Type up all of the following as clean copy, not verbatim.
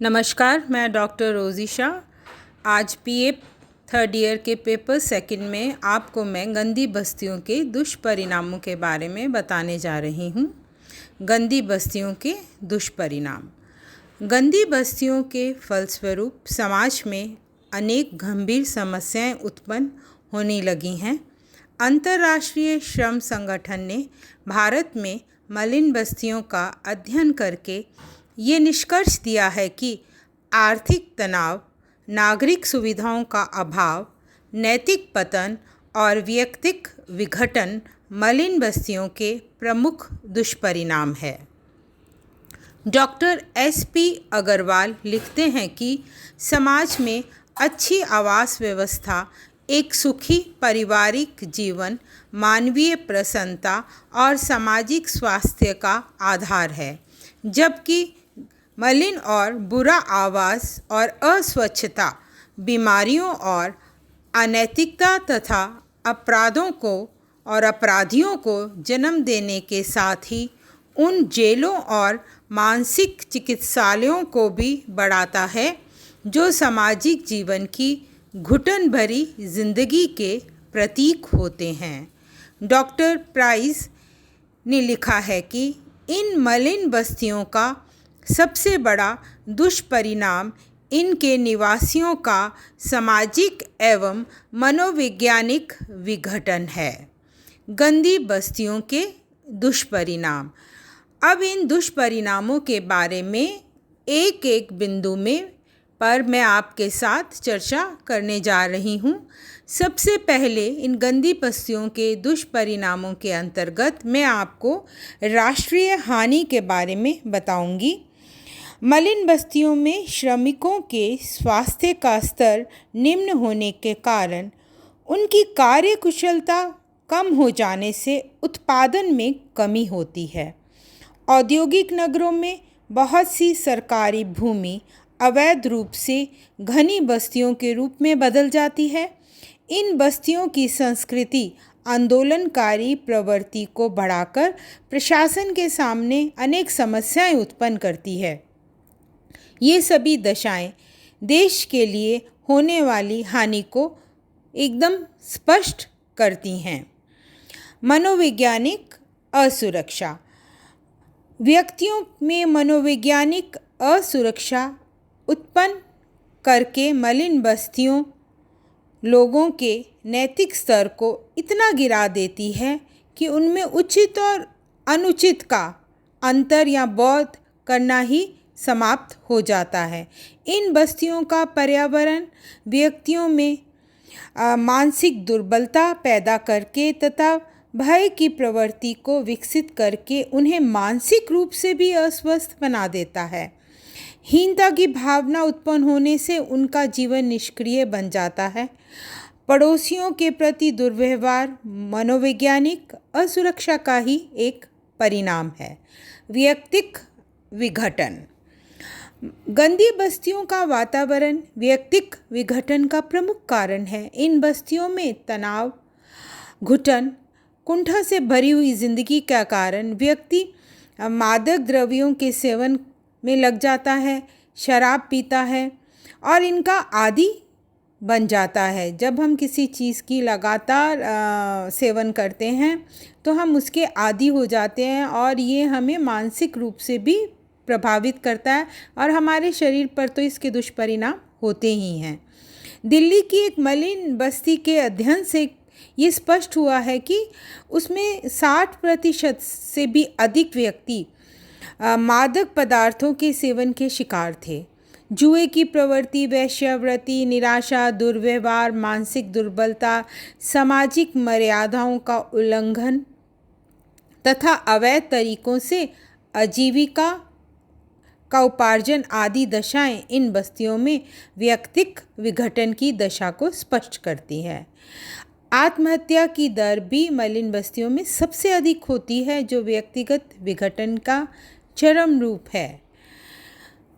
नमस्कार, मैं डॉक्टर रोज़ी शाह। आज पीए थर्ड ईयर के पेपर सेकंड में आपको मैं गंदी बस्तियों के दुष्परिणामों के बारे में बताने जा रही हूँ। गंदी बस्तियों के दुष्परिणाम। गंदी बस्तियों के फलस्वरूप समाज में अनेक गंभीर समस्याएं उत्पन्न होने लगी हैं। अंतर्राष्ट्रीय श्रम संगठन ने भारत में मलिन बस्तियों का अध्ययन करके ये निष्कर्ष दिया है कि आर्थिक तनाव, नागरिक सुविधाओं का अभाव, नैतिक पतन और व्यक्तिक विघटन मलिन बस्तियों के प्रमुख दुष्परिणाम है। Doctor SP. अग्रवाल लिखते हैं कि समाज में अच्छी आवास व्यवस्था एक सुखी पारिवारिक जीवन, मानवीय प्रसन्नता और सामाजिक स्वास्थ्य का आधार है, जबकि मलिन और बुरा आवास और अस्वच्छता बीमारियों और अनैतिकता तथा अपराधियों को जन्म देने के साथ ही उन जेलों और मानसिक चिकित्सालयों को भी बढ़ाता है जो सामाजिक जीवन की घुटन भरी जिंदगी के प्रतीक होते हैं। डॉक्टर प्राइस ने लिखा है कि इन मलिन बस्तियों का सबसे बड़ा दुष्परिणाम इनके निवासियों का सामाजिक एवं मनोवैज्ञानिक विघटन है। गंदी बस्तियों के दुष्परिणाम। अब इन दुष्परिणामों के बारे में एक एक बिंदु में पर मैं आपके साथ चर्चा करने जा रही हूँ। सबसे पहले इन गंदी बस्तियों के दुष्परिणामों के अंतर्गत मैं आपको राष्ट्रीय हानि के बारे में बताऊंगी। मलिन बस्तियों में श्रमिकों के स्वास्थ्य का स्तर निम्न होने के कारण उनकी कार्यकुशलता कम हो जाने से उत्पादन में कमी होती है। औद्योगिक नगरों में बहुत सी सरकारी भूमि अवैध रूप से घनी बस्तियों के रूप में बदल जाती है। इन बस्तियों की संस्कृति आंदोलनकारी प्रवृत्ति को बढ़ाकर प्रशासन के सामने अनेक समस्याएं उत्पन्न करती है। ये सभी दशाएं देश के लिए होने वाली हानि को एकदम स्पष्ट करती हैं। मनोवैज्ञानिक असुरक्षा। व्यक्तियों में मनोवैज्ञानिक असुरक्षा उत्पन्न करके मलिन बस्तियों लोगों के नैतिक स्तर को इतना गिरा देती है कि उनमें उचित और अनुचित का अंतर या बोध करना ही समाप्त हो जाता है। इन बस्तियों का पर्यावरण व्यक्तियों में मानसिक दुर्बलता पैदा करके तथा भय की प्रवृत्ति को विकसित करके उन्हें मानसिक रूप से भी अस्वस्थ बना देता है। हीनता की भावना उत्पन्न होने से उनका जीवन निष्क्रिय बन जाता है। पड़ोसियों के प्रति दुर्व्यवहार मनोवैज्ञानिक असुरक्षा का ही एक परिणाम है। व्यक्तिक विघटन। गंदी बस्तियों का वातावरण व्यक्तिक विघटन का प्रमुख कारण है। इन बस्तियों में तनाव, घुटन, कुंठा से भरी हुई जिंदगी का कारण व्यक्ति मादक द्रव्यों के सेवन में लग जाता है, शराब पीता है और इनका आदी बन जाता है। जब हम किसी चीज़ की लगातार सेवन करते हैं तो हम उसके आदी हो जाते हैं और ये हमें मानसिक रूप से भी प्रभावित करता है और हमारे शरीर पर तो इसके दुष्परिणाम होते ही हैं। दिल्ली की एक मलिन बस्ती के अध्ययन से ये स्पष्ट हुआ है कि उसमें 60% से भी अधिक व्यक्ति मादक पदार्थों के सेवन के शिकार थे। जुए की प्रवृत्ति, वेश्यावृत्ति, निराशा, दुर्व्यवहार, मानसिक दुर्बलता, सामाजिक मर्यादाओं का उल्लंघन तथा अवैध तरीकों से आजीविका का उपार्जन आदि दशाएं इन बस्तियों में व्यक्तिक विघटन की दशा को स्पष्ट करती है। आत्महत्या की दर भी मलिन बस्तियों में सबसे अधिक होती है, जो व्यक्तिगत विघटन का चरम रूप है।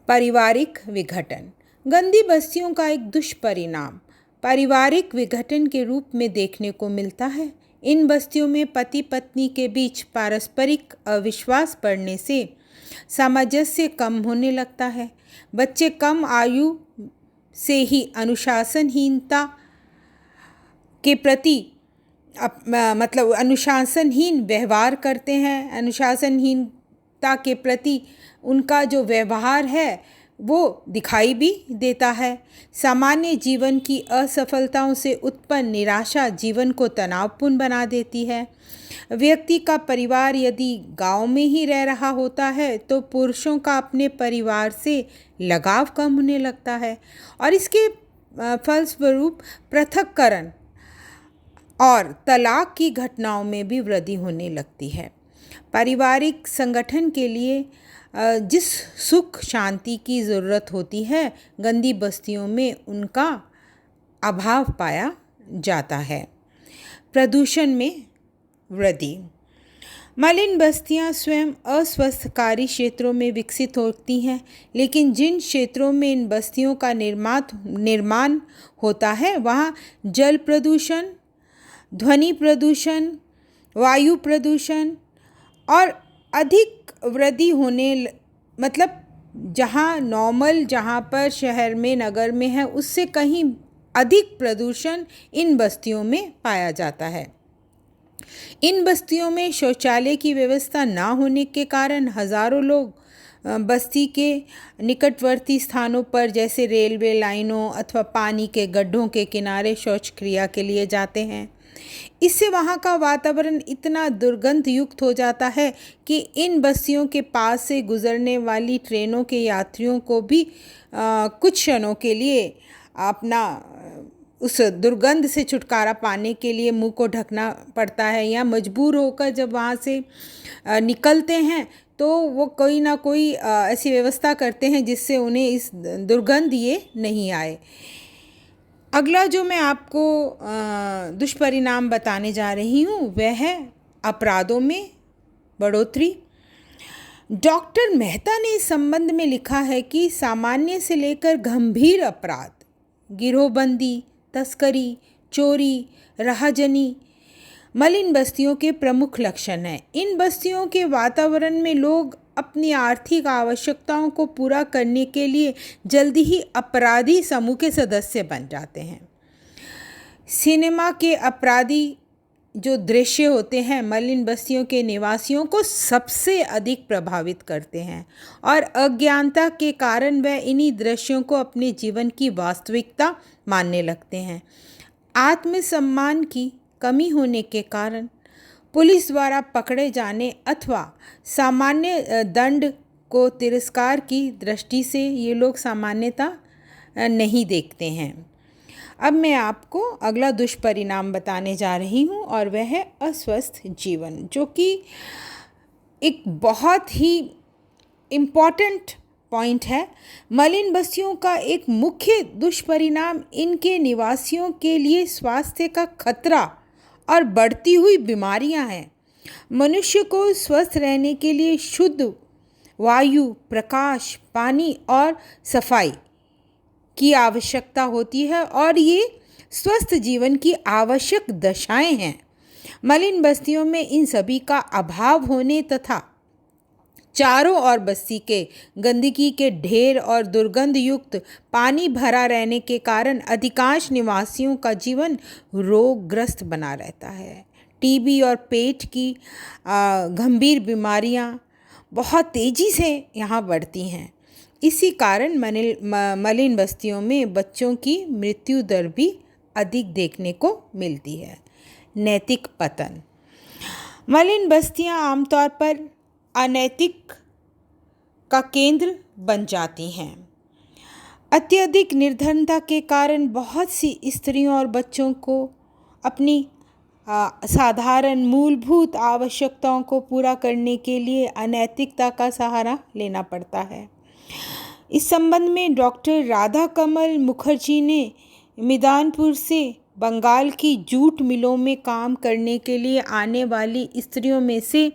पारिवारिक विघटन। गंदी बस्तियों का एक दुष्परिणाम पारिवारिक विघटन के रूप में देखने को मिलता है। इन बस्तियों में पति पत्नी के बीच पारस्परिक अविश्वास बढ़ने से सामंजस्य कम होने लगता है। बच्चे कम आयु से ही अनुशासनहीनता के प्रति मतलब अनुशासनहीन व्यवहार करते हैं। अनुशासनहीनता के प्रति उनका जो व्यवहार है वो दिखाई भी देता है। सामान्य जीवन की असफलताओं से उत्पन्न निराशा जीवन को तनावपूर्ण बना देती है। व्यक्ति का परिवार यदि गांव में ही रह रहा होता है तो पुरुषों का अपने परिवार से लगाव कम होने लगता है और इसके फलस्वरूप पृथक्करण और तलाक की घटनाओं में भी वृद्धि होने लगती है। पारिवारिक संगठन के लिए जिस सुख शांति की ज़रूरत होती है, गंदी बस्तियों में उनका अभाव पाया जाता है। प्रदूषण में वृद्धि। मलिन बस्तियां स्वयं अस्वस्थकारी क्षेत्रों में विकसित होती हैं, लेकिन जिन क्षेत्रों में इन बस्तियों का निर्माण होता है वहाँ जल प्रदूषण, ध्वनि प्रदूषण, वायु प्रदूषण और अधिक वृद्धि होने मतलब जहाँ पर शहर में नगर में है उससे कहीं अधिक प्रदूषण इन बस्तियों में पाया जाता है। इन बस्तियों में शौचालय की व्यवस्था ना होने के कारण हजारों लोग बस्ती के निकटवर्ती स्थानों पर जैसे रेलवे लाइनों अथवा पानी के गड्ढों के किनारे शौच क्रिया के लिए जाते हैं। इससे वहाँ का वातावरण इतना दुर्गंध युक्त हो जाता है कि इन बस्तियों के पास से गुजरने वाली ट्रेनों के यात्रियों को भी कुछ क्षणों के लिए अपना उस दुर्गंध से छुटकारा पाने के लिए मुंह को ढकना पड़ता है, या मजबूर होकर जब वहाँ से निकलते हैं तो वो कोई ना कोई ऐसी व्यवस्था करते हैं जिससे उन्हें इस दुर्गंध ये नहीं आए। अगला जो मैं आपको दुष्परिणाम बताने जा रही हूँ वह है अपराधों में बढ़ोतरी। डॉक्टर मेहता ने इस संबंध में लिखा है कि सामान्य से लेकर गंभीर अपराध, गिरोहबंदी, तस्करी, चोरी, राहजनी मलिन बस्तियों के प्रमुख लक्षण हैं। इन बस्तियों के वातावरण में लोग अपनी आर्थिक आवश्यकताओं को पूरा करने के लिए जल्दी ही अपराधी समूह के सदस्य बन जाते हैं। सिनेमा के अपराधी जो दृश्य होते हैं मलिन बस्तियों के निवासियों को सबसे अधिक प्रभावित करते हैं और अज्ञानता के कारण वह इन्हीं दृश्यों को अपने जीवन की वास्तविकता मानने लगते हैं। आत्मसम्मान की कमी होने के कारण पुलिस द्वारा पकड़े जाने अथवा सामान्य दंड को तिरस्कार की दृष्टि से ये लोग सामान्यता नहीं देखते हैं। अब मैं आपको अगला दुष्परिणाम बताने जा रही हूँ और वह है अस्वस्थ जीवन, जो कि एक बहुत ही इम्पॉर्टेंट पॉइंट है। मलिन बस्तियों का एक मुख्य दुष्परिणाम इनके निवासियों के लिए स्वास्थ्य का खतरा और बढ़ती हुई बीमारियां हैं। मनुष्य को स्वस्थ रहने के लिए शुद्ध वायु, प्रकाश, पानी और सफाई की आवश्यकता होती है और ये स्वस्थ जीवन की आवश्यक दशाएं हैं। मलिन बस्तियों में इन सभी का अभाव होने तथा चारों ओर बस्ती के गंदगी के ढेर और दुर्गंध युक्त पानी भरा रहने के कारण अधिकांश निवासियों का जीवन रोगग्रस्त बना रहता है। टीबी और पेट की गंभीर बीमारियां बहुत तेज़ी से यहाँ बढ़ती हैं। इसी कारण मलिन बस्तियों में बच्चों की मृत्यु दर भी अधिक देखने को मिलती है। नैतिक पतन। मलिन बस्तियां आमतौर पर अनैतिक का केंद्र बन जाती हैं। अत्यधिक निर्धनता के कारण बहुत सी स्त्रियों और बच्चों को अपनी साधारण मूलभूत आवश्यकताओं को पूरा करने के लिए अनैतिकता का सहारा लेना पड़ता है। इस संबंध में डॉक्टर राधा कमल मुखर्जी ने मिदानपुर से बंगाल की जूट मिलों में काम करने के लिए आने वाली स्त्रियों में से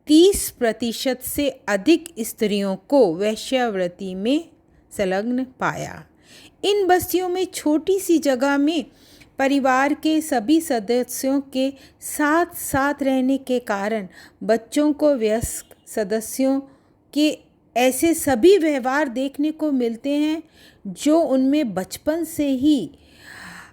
30% से अधिक स्त्रियों को वेश्यावृत्ति में संलग्न पाया। इन बस्तियों में छोटी सी जगह में परिवार के सभी सदस्यों के साथ साथ रहने के कारण बच्चों को वयस्क सदस्यों कि ऐसे सभी व्यवहार देखने को मिलते हैं जो उनमें बचपन से ही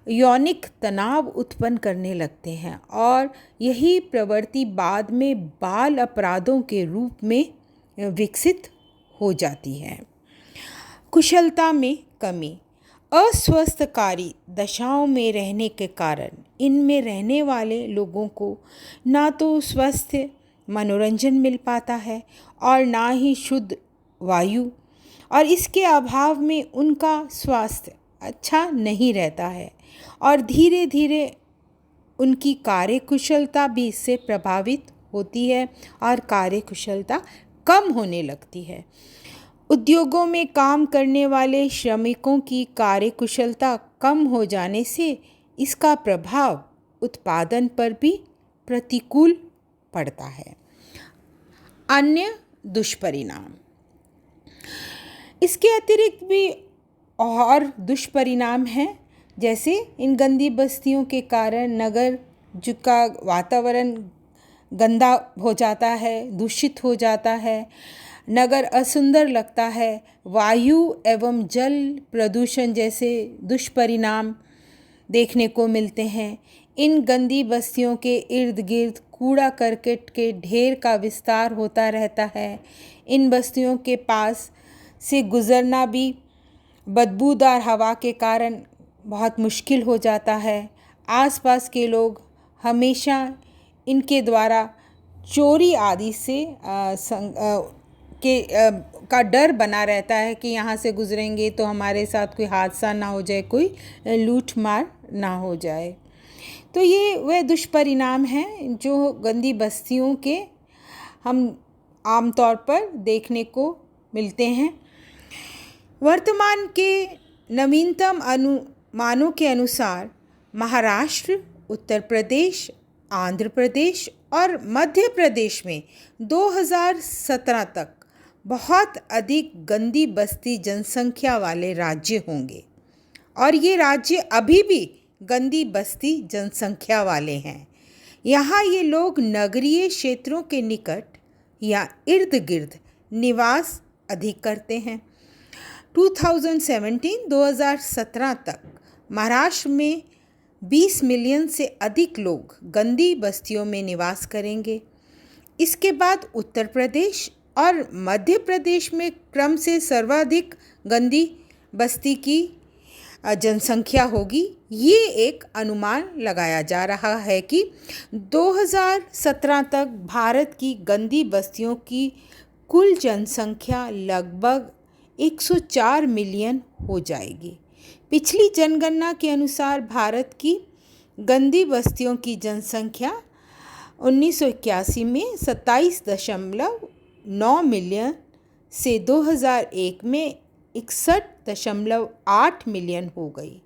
यौनिक तनाव उत्पन्न करने लगते हैं और यही प्रवृत्ति बाद में बाल अपराधों के रूप में विकसित हो जाती है। कुशलता में कमी। अस्वस्थकारी दशाओं में रहने के कारण इनमें रहने वाले लोगों को ना तो स्वस्थ मनोरंजन मिल पाता है और ना ही शुद्ध वायु, और इसके अभाव में उनका स्वास्थ्य अच्छा नहीं रहता है और धीरे धीरे उनकी कार्यकुशलता भी इससे प्रभावित होती है और कार्यकुशलता कम होने लगती है। उद्योगों में काम करने वाले श्रमिकों की कार्यकुशलता कम हो जाने से इसका प्रभाव उत्पादन पर भी प्रतिकूल पड़ता है। अन्य दुष्परिणाम। इसके अतिरिक्त भी और दुष्परिणाम हैं, जैसे इन गंदी बस्तियों के कारण नगर का वातावरण गंदा हो जाता है, दूषित हो जाता है, नगर असुंदर लगता है, वायु एवं जल प्रदूषण जैसे दुष्परिणाम देखने को मिलते हैं। इन गंदी बस्तियों के इर्द गिर्द कूड़ा करकट के ढेर का विस्तार होता रहता है। इन बस्तियों के पास से गुजरना भी बदबूदार हवा के कारण बहुत मुश्किल हो जाता है। आसपास के लोग हमेशा इनके द्वारा चोरी आदि से का डर बना रहता है कि यहाँ से गुजरेंगे तो हमारे साथ कोई हादसा ना हो जाए, कोई लूट मार ना हो जाए। तो ये वह दुष्परिणाम हैं जो गंदी बस्तियों के हम आमतौर पर देखने को मिलते हैं। वर्तमान के नवीनतम अनुमानों के अनुसार महाराष्ट्र, उत्तर प्रदेश, आंध्र प्रदेश और मध्य प्रदेश में 2017 तक बहुत अधिक गंदी बस्ती जनसंख्या वाले राज्य होंगे और ये राज्य अभी भी गंदी बस्ती जनसंख्या वाले हैं। यहाँ ये लोग नगरीय क्षेत्रों के निकट या इर्द गिर्द निवास अधिक करते हैं। 2017 तक महाराष्ट्र में 20 मिलियन से अधिक लोग गंदी बस्तियों में निवास करेंगे। इसके बाद उत्तर प्रदेश और मध्य प्रदेश में क्रम से सर्वाधिक गंदी बस्ती की जनसंख्या होगी। ये एक अनुमान लगाया जा रहा है कि 2017 तक भारत की गंदी बस्तियों की कुल जनसंख्या लगभग 104 मिलियन हो जाएगी। पिछली जनगणना के अनुसार भारत की गंदी बस्तियों की जनसंख्या 1981 में 27.9 मिलियन से 2001 में 61.8 मिलियन हो गई।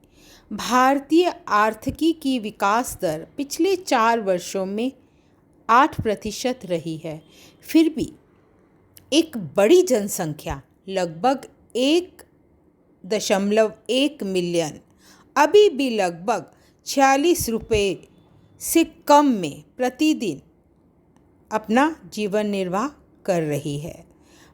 भारतीय आर्थिकी की विकास दर पिछले 4 वर्षों में 8% रही है। फिर भी एक बड़ी जनसंख्या लगभग 1.1 मिलियन अभी भी लगभग 46 रुपये से कम में प्रतिदिन अपना जीवन निर्वाह कर रही है।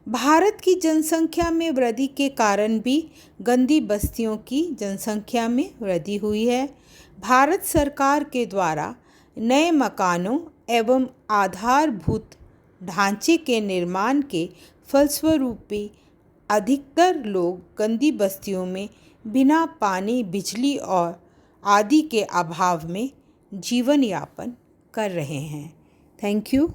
भारत की जनसंख्या में वृद्धि के कारण भी गंदी बस्तियों की जनसंख्या में वृद्धि हुई है। भारत सरकार के द्वारा नए मकानों एवं आधारभूत ढांचे के निर्माण के फलस्वरूप अधिकतर लोग गंदी बस्तियों में बिना पानी, बिजली और आदि के अभाव में जीवन यापन कर रहे हैं। Thank you.